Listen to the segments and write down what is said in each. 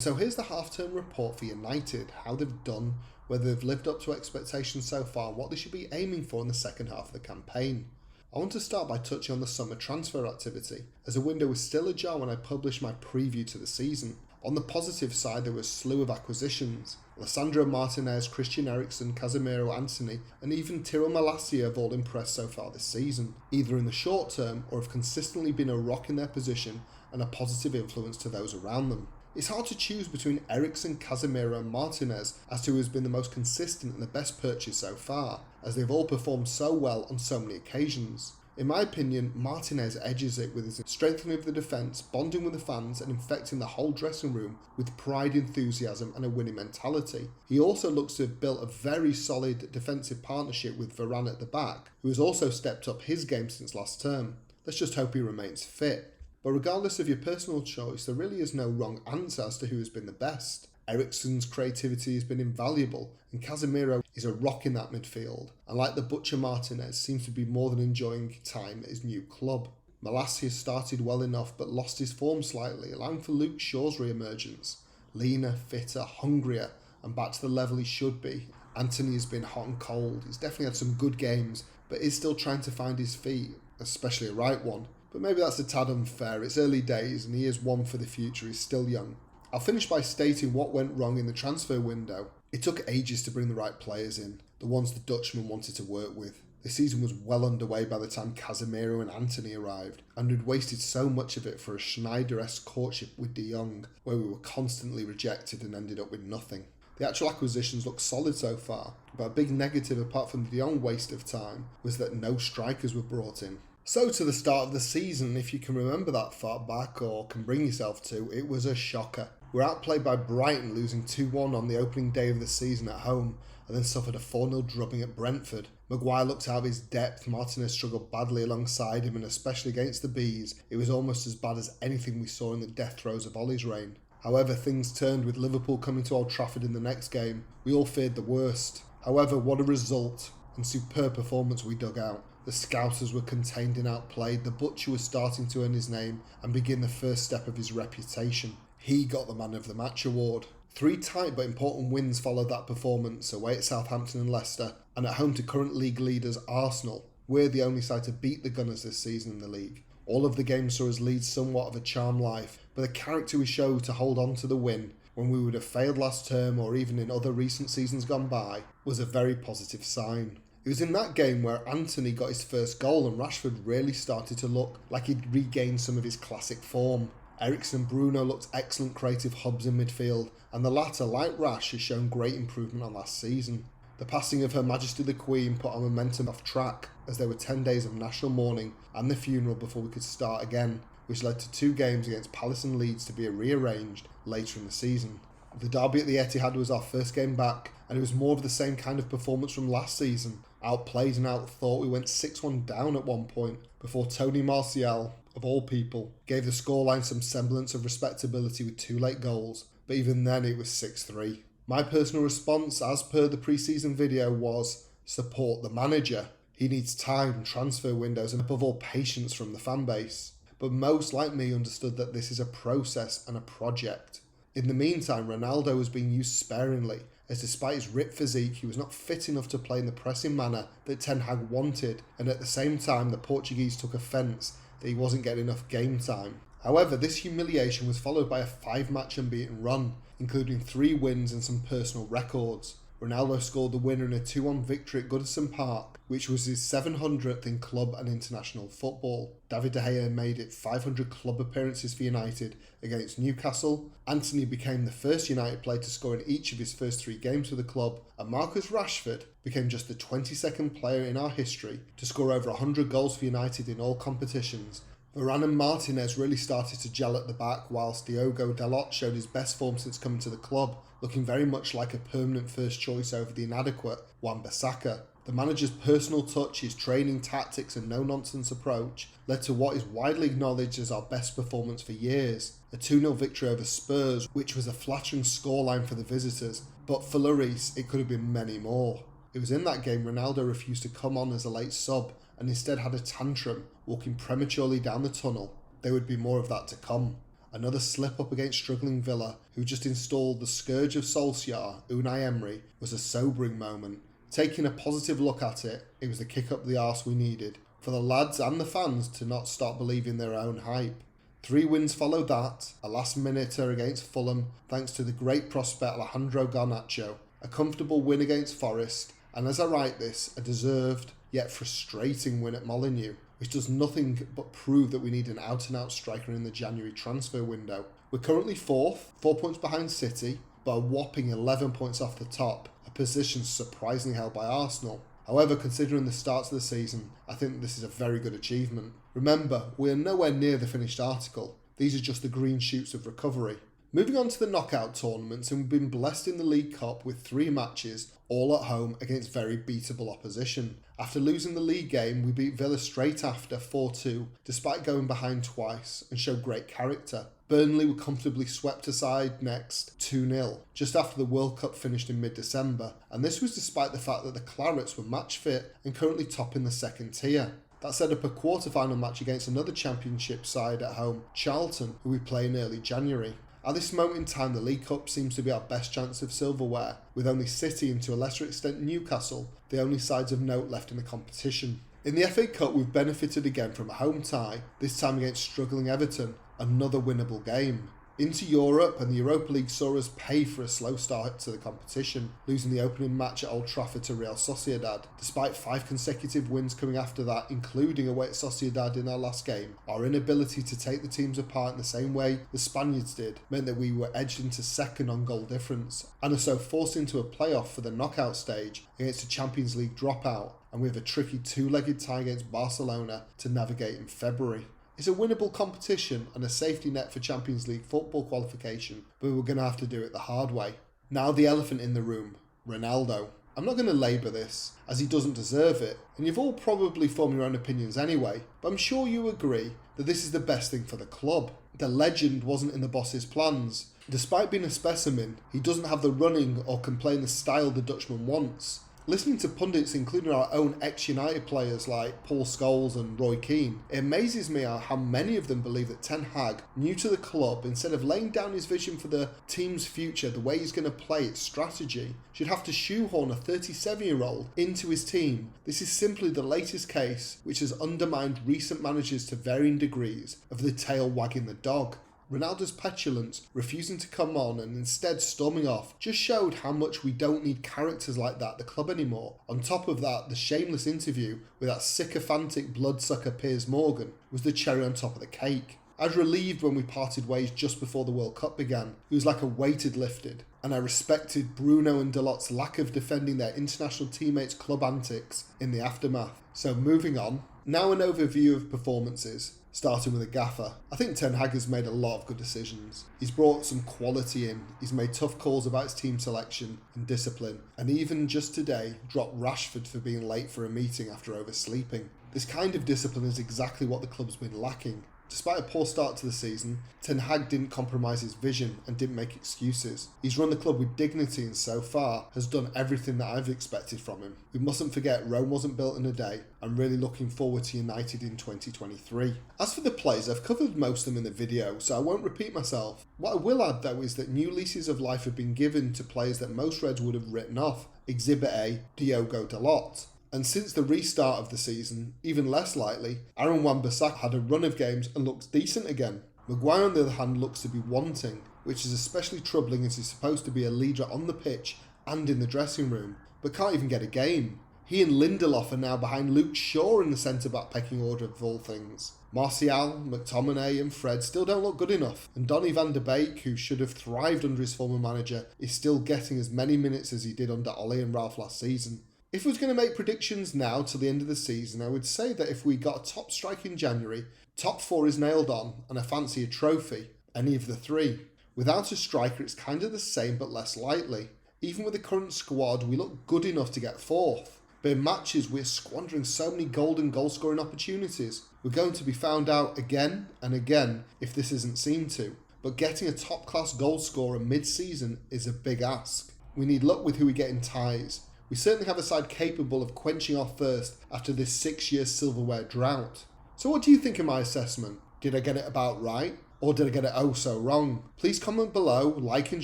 So here's the half-term report for United, how they've done, whether they've lived up to expectations so far and what they should be aiming for in the second half of the campaign. I want to start by touching on the summer transfer activity, as the window was still ajar when I published my preview to the season. On the positive side, there was a slew of acquisitions. Alessandro Martinez, Christian Eriksen, Casemiro, Antony, and even Tyrell Malacia have all impressed so far this season, either in the short term or have consistently been a rock in their position and a positive influence to those around them. It's hard to choose between Eriksen, Casemiro and Martinez as to who has been the most consistent and the best purchase so far, as they've all performed so well on so many occasions. In my opinion, Martinez edges it with his strengthening of the defence, bonding with the fans and infecting the whole dressing room with pride, enthusiasm and a winning mentality. He also looks to have built a very solid defensive partnership with Varane at the back, who has also stepped up his game since last term. Let's just hope he remains fit. But regardless of your personal choice, there really is no wrong answer as to who has been the best. Eriksen's creativity has been invaluable, and Casemiro is a rock in that midfield, and like the Butcher Martinez, seems to be more than enjoying time at his new club. Malacia started well enough but lost his form slightly, allowing for Luke Shaw's re-emergence. Leaner, fitter, hungrier, and back to the level he should be. Antony has been hot and cold. He's definitely had some good games, but is still trying to find his feet, especially a right one. But maybe that's a tad unfair. It's early days and he is one for the future. He's still young. I'll finish by stating what went wrong in the transfer window. It took ages to bring the right players in, the ones the Dutchman wanted to work with. The season was well underway by the time Casemiro and Antony arrived, and we'd wasted so much of it for a Schneider-esque courtship with De Jong, where we were constantly rejected and ended up with nothing. The actual acquisitions look solid so far, but a big negative apart from the De Jong waste of time was that no strikers were brought in. So to the start of the season, if you can remember that far back or can bring yourself to, it was a shocker. We're outplayed by Brighton, losing 2-1 on the opening day of the season at home, and then suffered a 4-0 drubbing at Brentford. Maguire looked out of his depth, Martinez struggled badly alongside him, and especially against the Bees, it was almost as bad as anything we saw in the death throes of Ollie's reign. However, things turned with Liverpool coming to Old Trafford in the next game. We all feared the worst. However, what a result and superb performance we dug out. The Scousers were contained and outplayed, the Butcher was starting to earn his name and begin the first step of his reputation. He got the Man of the Match award. 3 tight but important wins followed that performance, away at Southampton and Leicester, and at home to current league leaders Arsenal. We're the only side to beat the Gunners this season in the league. All of the games saw us lead somewhat of a charmed life, but the character we showed to hold on to the win, when we would have failed last term or even in other recent seasons gone by, was a very positive sign. It was in that game where Antony got his first goal and Rashford really started to look like he'd regained some of his classic form. Eriksen and Bruno looked excellent creative hubs in midfield, and the latter, like Rash, has shown great improvement on last season. The passing of Her Majesty the Queen put our momentum off track, as there were 10 days of national mourning and the funeral before we could start again, which led to 2 games against Palace and Leeds to be rearranged later in the season. The derby at the Etihad was our first game back, and it was more of the same kind of performance from last season. Outplayed and outthought, we went 6-1 down at one point, before Tony Martial, of all people, gave the scoreline some semblance of respectability with 2 late goals, but even then it was 6-3. My personal response, as per the pre-season video, was support the manager. He needs time, transfer windows, and above all patience from the fan base. But most, like me, understood that this is a process and a project. In the meantime, Ronaldo was being used sparingly, as despite his ripped physique, he was not fit enough to play in the pressing manner that Ten Hag wanted, and at the same time the Portuguese took offence that he wasn't getting enough game time. However, this humiliation was followed by a 5-match unbeaten run, including 3 wins and some personal records. Ronaldo scored the winner in a 2-1 victory at Goodison Park, which was his 700th in club and international football. David De Gea made it 500 club appearances for United against Newcastle. Antony became the first United player to score in each of his first 3 games for the club, and Marcus Rashford became just the 22nd player in our history to score over 100 goals for United in all competitions. Varane and Martinez really started to gel at the back, whilst Diogo Dalot showed his best form since coming to the club, looking very much like a permanent first choice over the inadequate Wan-Bissaka. The manager's personal touch, his training tactics and no-nonsense approach led to what is widely acknowledged as our best performance for years. A 2-0 victory over Spurs, which was a flattering scoreline for the visitors, but for Lloris it could have been many more. It was in that game Ronaldo refused to come on as a late sub and instead had a tantrum, walking prematurely down the tunnel. There would be more of that to come. Another slip-up against struggling Villa, who just installed the scourge of Solskjaer, Unai Emery, was a sobering moment. Taking a positive look at it, it was the kick up the arse we needed, for the lads and the fans to not stop believing their own hype. 3 wins followed that, a last-minuter against Fulham thanks to the great prospect Alejandro Garnacho, a comfortable win against Forest, and as I write this, a deserved yet frustrating win at Molineux, which does nothing but prove that we need an out-and-out striker in the January transfer window. We're currently 4th, 4 points behind City, but a whopping 11 points off the top, a position surprisingly held by Arsenal. However, considering the start of the season, I think this is a very good achievement. Remember, we are nowhere near the finished article. These are just the green shoots of recovery. Moving on to the knockout tournaments, and we've been blessed in the League Cup with 3 matches, all at home against very beatable opposition. After losing the league game, we beat Villa straight after 4-2, despite going behind twice, and showed great character. Burnley were comfortably swept aside next 2-0, just after the World Cup finished in mid-December, and this was despite the fact that the Clarets were match fit and currently topping the second tier. That set up a quarter-final match against another Championship side at home, Charlton, who we play in early January. At this moment in time, the League Cup seems to be our best chance of silverware, with only City and to a lesser extent Newcastle, the only sides of note left in the competition. In the FA Cup, we've benefited again from a home tie, this time against struggling Everton, another winnable game. Into Europe, and the Europa League saw us pay for a slow start to the competition, losing the opening match at Old Trafford to Real Sociedad. Despite 5 consecutive wins coming after that, including away at Sociedad in our last game, our inability to take the teams apart in the same way the Spaniards did meant that we were edged into second on goal difference, and are so forced into a playoff for the knockout stage against a Champions League dropout, and we have a tricky 2-legged tie against Barcelona to navigate in February. It's a winnable competition and a safety net for Champions League football qualification, but we're going to have to do it the hard way. Now the elephant in the room, Ronaldo. I'm not going to labour this, as he doesn't deserve it, and you've all probably formed your own opinions anyway, but I'm sure you agree that this is the best thing for the club. The legend wasn't in the boss's plans. Despite being a specimen, he doesn't have the running or can play in the style the Dutchman wants. Listening to pundits, including our own ex-United players like Paul Scholes and Roy Keane, it amazes me how many of them believe that Ten Hag, new to the club, instead of laying down his vision for the team's future, the way he's going to play its strategy, should have to shoehorn a 37-year-old into his team. This is simply the latest case which has undermined recent managers to varying degrees of the tail wagging the dog. Ronaldo's petulance, refusing to come on and instead storming off, just showed how much we don't need characters like that at the club anymore. On top of that, the shameless interview with that sycophantic bloodsucker Piers Morgan was the cherry on top of the cake. I was relieved when we parted ways just before the World Cup began. It was like a weight had lifted, and I respected Bruno and Dalot's lack of defending their international teammates' club antics in the aftermath. So moving on, now an overview of performances. Starting with a gaffer. I think Ten Hag has made a lot of good decisions. He's brought some quality in, he's made tough calls about his team selection and discipline, and even just today dropped Rashford for being late for a meeting after oversleeping. This kind of discipline is exactly what the club's been lacking. Despite a poor start to the season, Ten Hag didn't compromise his vision and didn't make excuses. He's run the club with dignity and so far has done everything that I've expected from him. We mustn't forget Rome wasn't built in a day. I'm really looking forward to United in 2023. As for the players, I've covered most of them in the video, so I won't repeat myself. What I will add though is that new leases of life have been given to players that most Reds would have written off. Exhibit A, Diogo Dalot. And since the restart of the season, even less likely, Aaron Wan-Bissaka had a run of games and looks decent again. Maguire on the other hand looks to be wanting, which is especially troubling as he's supposed to be a leader on the pitch and in the dressing room, but can't even get a game. He and Lindelof are now behind Luke Shaw in the centre-back pecking order of all things. Martial, McTominay and Fred still don't look good enough, and Donny van de Beek, who should have thrived under his former manager, is still getting as many minutes as he did under Ole and Ralf last season. If I was going to make predictions now till the end of the season, I would say that if we got a top strike in January, top 4 is nailed on, and I fancy a trophy, any of the 3. Without a striker, it's kind of the same but less likely. Even with the current squad, we look good enough to get 4th. But in matches, we're squandering so many golden goal-scoring opportunities. We're going to be found out again and again if this isn't seen to. But getting a top-class goal scorer mid-season is a big ask. We need luck with who we get in ties. We certainly have a side capable of quenching our thirst after this 6-year silverware drought. So what do you think of my assessment? Did I get it about right? Or did I get it oh so wrong? Please comment below, like and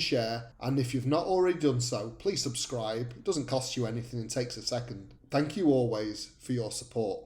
share, and if you've not already done so, please subscribe. It doesn't cost you anything and takes a second. Thank you always for your support.